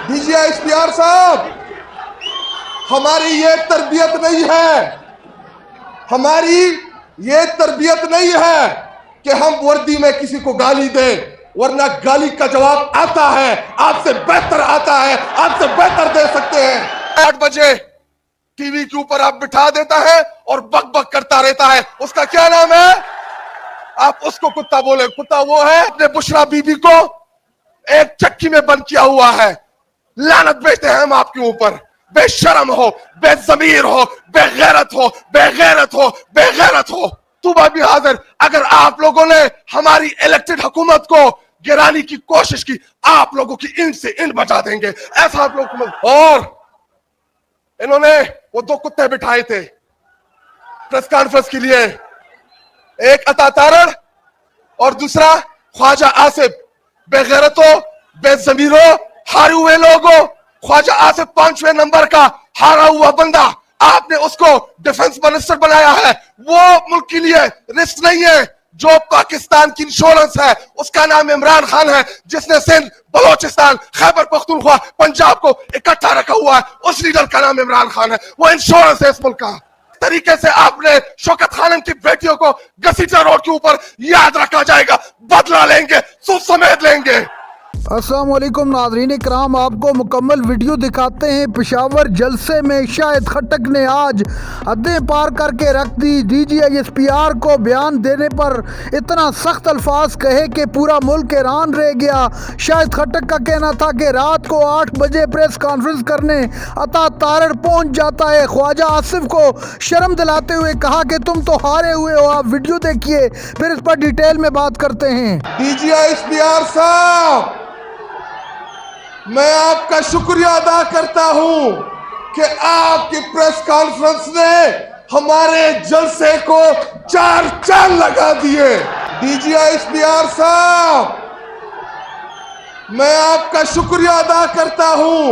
DG ISPR साहब, हमारी ये तरबियत नहीं है, हमारी ये तरबियत नहीं है कि हम वर्दी में किसी को गाली दें, वरना गाली का जवाब आता है, आपसे बेहतर आता है, आपसे बेहतर दे सकते हैं। 8 बजे टीवी के ऊपर आप बिठा देता है और बक बक करता रहता है, उसका क्या नाम है? आप उसको कुत्ता बोले। कुत्ता वो है अपने बुशरा बीबी को एक चक्की में बंद किया हुआ है। लानत भेजते हैं हम आपके ऊपर। बेशरम हो, बेजमीर हो, बेगैरत हो, बेगैरत हो, बेगैरत हो। सुबह भी हाजिर, अगर आप लोगों ने हमारी इलेक्टेड हुकूमत को गिराने की कोशिश की, आप लोगों की ईंट से ईंट बचा देंगे, ऐसा आप लोग। और इन्होंने वो 2 कुत्ते बिठाए थे प्रेस कॉन्फ्रेंस के लिए, एक अता तारड़ और दूसरा ख्वाजा आसिफ। बेगैरतो, बेजमीरो, हारे हुए लोगों। ख्वाजा आसिफ 5वें नंबर का हारा हुआ बंदा, आपने उसको डिफेंस मिनिस्टर बनाया है। वो मुल्क के लिए रिस्क नहीं है। जो पाकिस्तान की इंश्योरेंस है उसका नाम इमरान खान है, जिसने सिंध, बलोचिस्तान, खैबर पख्तूनख्वा, पंजाब को इकट्ठा रखा हुआ है। उस लीडर का नाम इमरान खान है, वो इंश्योरेंस है इस मुल्क का। तरीके से आपने शौकत खानम की बेटियों को घसीटा रोड के ऊपर याद रखा जाएगा, बदला लेंगे, सूद समेत लेंगे। अस्सलाम वालेकुम नाज़रीन इकराम, आपको मुकम्मल वीडियो दिखाते हैं। पेशावर जलसे में शाहिद खट्टक ने आज हदें पार करके रख दी। डीजीआईएसपीआर को बयान देने पर इतना सख्त अल्फाज कहे कि पूरा मुल्क हैरान रह गया। शाहिद खट्टक का कहना था कि रात को 8 बजे प्रेस कॉन्फ्रेंस करने अता तारड़ पहुंच जाता है। ख्वाजा आसिफ को शर्म दिलाते हुए कहा कि तुम तो हारे हुए हो, आप वीडियो देखिए, फिर इस पर डिटेल में बात करते हैं। डीजीआईएसपीआर साहब, मैं आपका शुक्रिया अदा करता हूं कि आपकी प्रेस कॉन्फ्रेंस ने हमारे जलसे को 4 चांद लगा दिए। डीजीआईएसपीआर साहब, मैं आपका शुक्रिया अदा करता हूं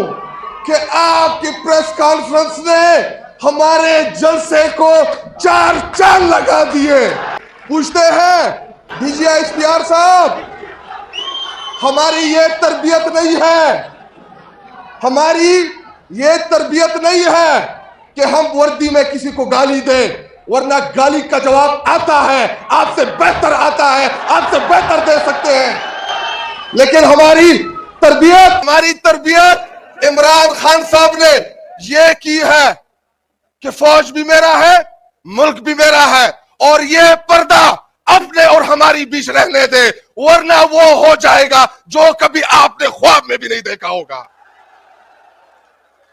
कि आपकी प्रेस कॉन्फ्रेंस ने हमारे जलसे को 4 चांद लगा दिए। पूछते हैं डीजीआईएसपीआर साहब, हमारी ये तरबियत नहीं है, हमारी ये तरबियत नहीं है कि हम वर्दी में किसी को गाली दें, वरना गाली का जवाब आता है, आपसे बेहतर आता है, आपसे बेहतर दे सकते हैं। लेकिन हमारी तरबियत इमरान खान साहब ने ये की है कि फौज भी मेरा है, मुल्क भी मेरा है, और ये पर्दा अपने और हमारी बीच रहने दे, वरना वो हो जाएगा जो कभी आपने ख्वाब में भी नहीं देखा होगा।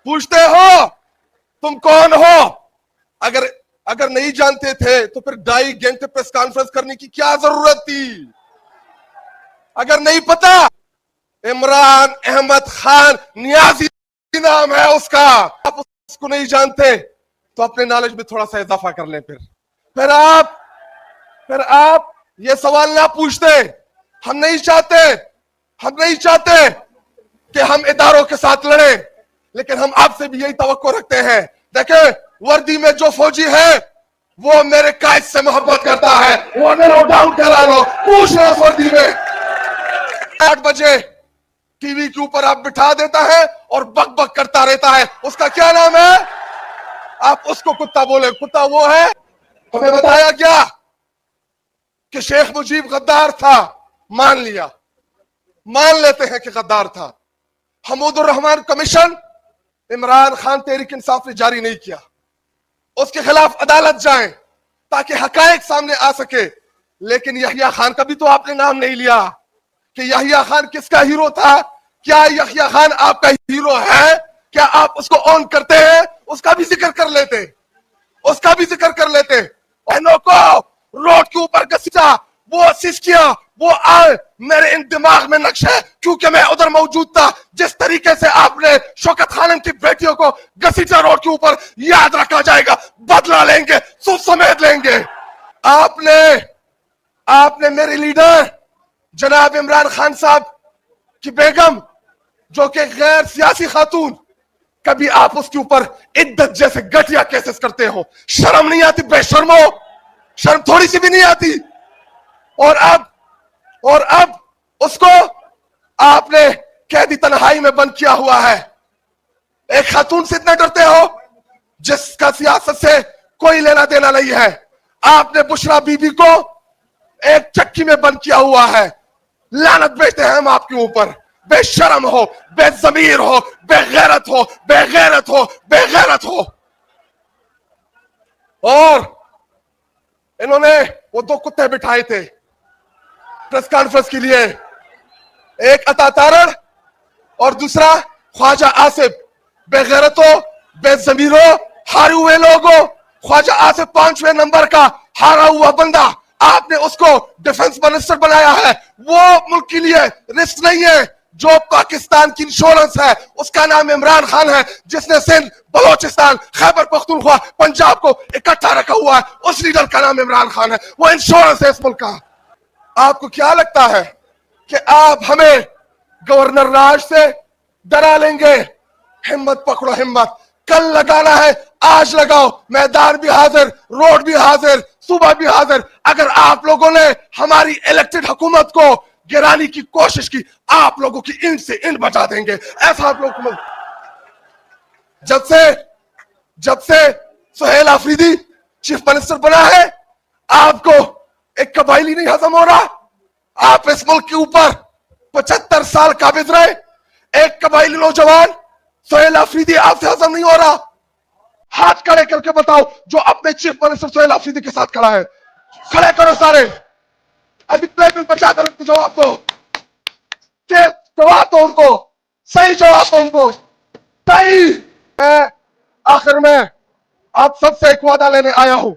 पूछते हो तुम कौन हो? अगर नहीं जानते थे तो फिर 2.5 घंटे प्रेस कॉन्फ्रेंस करने की क्या जरूरत थी? अगर नहीं पता, इमरान अहमद खान नियाजी नाम है उसका, आप उसको नहीं जानते तो अपने नॉलेज में थोड़ा सा इजाफा कर लें। फिर आप ये सवाल ना पूछते। हम नहीं चाहते कि हम इदारों के साथ लड़े, लेकिन हम आपसे भी यही तवक्को रखते हैं। देखें, वर्दी में जो फौजी है वो मेरे कायद से मोहब्बत करता है, वो नो डाउट करा लो, पूछ लो उस वर्दी में। 8 बजे टीवी के ऊपर आप बिठा देता है और बक बक करता रहता है, उसका क्या नाम है? आप उसको कुत्ता बोले। कुत्ता वो है। हमें बताया गया कि शेख मुजीब गद्दार था, मान लेते हैं कि गद्दार था। हमीदुर रहमान कमीशन इमरान खान तहरीक इंसाफ ने जारी नहीं किया, उसके खिलाफ अदालत जाएं ताकि हकायक सामने आ सके। लेकिन यहिया खान का भी तो आपने नाम नहीं लिया कि यहिया खान किसका हीरो था। क्या यहिया खान आपका हीरो है? क्या आप उसको ऑन करते हैं? उसका भी जिक्र कर लेते। बहनों को रोड के ऊपर घसीटा, वो सिस्किया, वो आए मेरे इन दिमाग में नक्श है, क्योंकि मैं उधर मौजूद था। जिस तरीके से आपने शौकत खानम की बेटियों को घसीटा रोड के ऊपर, याद रखा जाएगा, बदला लेंगे, सूद समेत लेंगे। आपने मेरे लीडर जनाब इमरान खान साहब की बेगम, जो कि गैर सियासी खातून, कभी आप उसके ऊपर इद्दत जैसे घटिया केसेस करते हो? शर्म नहीं आती? बेशर्मो, शर्म थोड़ी सी भी नहीं आती? और अब उसको आपने कैदी तन्हाई में बंद किया हुआ है। एक खातून से इतना डरते हो जिसका सियासत से कोई लेना देना नहीं है। आपने बुशरा बीबी को एक चक्की में बंद किया हुआ है। लानत भेजते हैं हम आपके ऊपर। बेशरम हो, बेजमीर हो, बेगैरत हो, बेगैरत हो, बेगैरत हो। और इन्होंने वो दो कुत्ते बिठाए थे प्रेस कॉन्फ्रेंस के लिए, एक अता तारण और दूसरा ख्वाजा आसिफ। बेगैरतो, बेजमीरो, हारे हुए लोगों। ख्वाजा आसिफ 5वें नंबर का हारा हुआ बंदा, आपने उसको डिफेंस मिनिस्टर बनाया है। वो मुल्क के लिए रिस्क नहीं है। जो पाकिस्तान की इंश्योरेंस है उसका नाम इमरान खान है, जिसने सिंध, बलोचिस्तान, खैबर पख्तूनख्वा, पंजाब को इकट्ठा रखा हुआ है। उस लीडर का नाम इमरान खान है। वो इंश्योरेंस है इस मुल्क का। आपको क्या लगता है कि आप हमें गवर्नर राज से डरा लेंगे? हिम्मत पकड़ो, हिम्मत। कल लगाना है आज लगाओ। मैदान भी हाजिर, रोड भी हाजिर, सुबह भी हाजिर। अगर आप लोगों ने हमारी इलेक्टेड हुकूमत को गिराने की कोशिश की, आप लोगों की ईंट से ईंट बचा देंगे। ऐसा आप लोग जब से सुहेल आफरीदी चीफ मिनिस्टर बना है, आपको एक कबायली नहीं हजम हो रहा। आप इस मुल्क के ऊपर 75 साल काबिज रहे। एक कबायली नौजवान सुहेल आफरीदी आपसे हजम नहीं हो रहा। हाथ खड़े करके बताओ जो अपने चीफ मिनिस्टर सुहेल आफरीदी के साथ खड़ा है। खड़े करो सारे। अभी प्लेट बचा कर जवाब दो। जवाब दो उनको, सही जवाब दो उनको, सही। मैं आखिर में आप सबसे एक वादा लेने आया हूं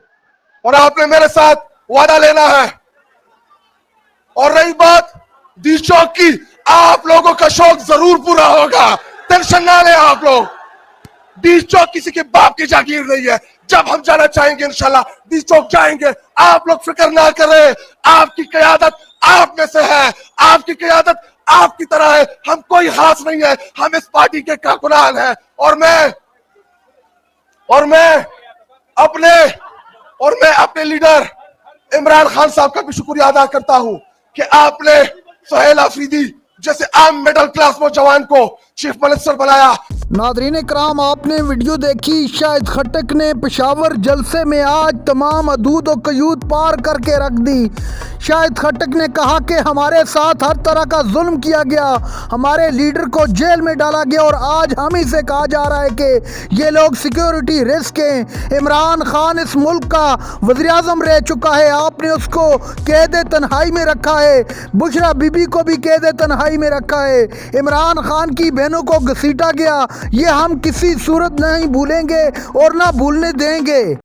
और आपने मेरे साथ वादा लेना है। और रही बात दी चौक की, आप लोगों का शौक जरूर पूरा होगा। टेंशन ना ले आप लोग। डी चौक किसी के बाप की जागीर नहीं है। जब हम जाना चाहेंगे इंशाल्लाह डी चौक जाएंगे। आप लोग फिक्र ना करें। आपकी क़यादत आप में से है। आपकी क़यादत आपकी तरह है। हम कोई खास नहीं है। हम इस पार्टी के कारकुनान हैं। और मैं अपने लीडर इमरान खान साहब का भी शुक्रिया अदा करता हूं कि आपने सुहेल आफरीदी जैसे आम मिडिल क्लास नौजवान को चीफ मिनिस्टर बनाया। नादरीन इकराम, आपने वीडियो देखी। शाहिद खट्टक ने पेशावर जलसे में आज तमाम हदूद और कयूद पार करके रख दी। शाहिद खट्टक ने कहा कि हमारे साथ हर तरह का जुल्म किया गया, हमारे लीडर को जेल में डाला गया और आज हम ही से कहा जा रहा है कि ये लोग सिक्योरिटी रिस्क हैं। इमरान खान इस मुल्क का वज़ीर आज़म रह चुका है, आपने उसको कैद तन्हाई में रखा है। बुशरा बीबी को भी कैद तन्हाई में रखा है। इमरान खान की बहनों को घसीटा गया। ये हम किसी सूरत नहीं भूलेंगे और ना भूलने देंगे।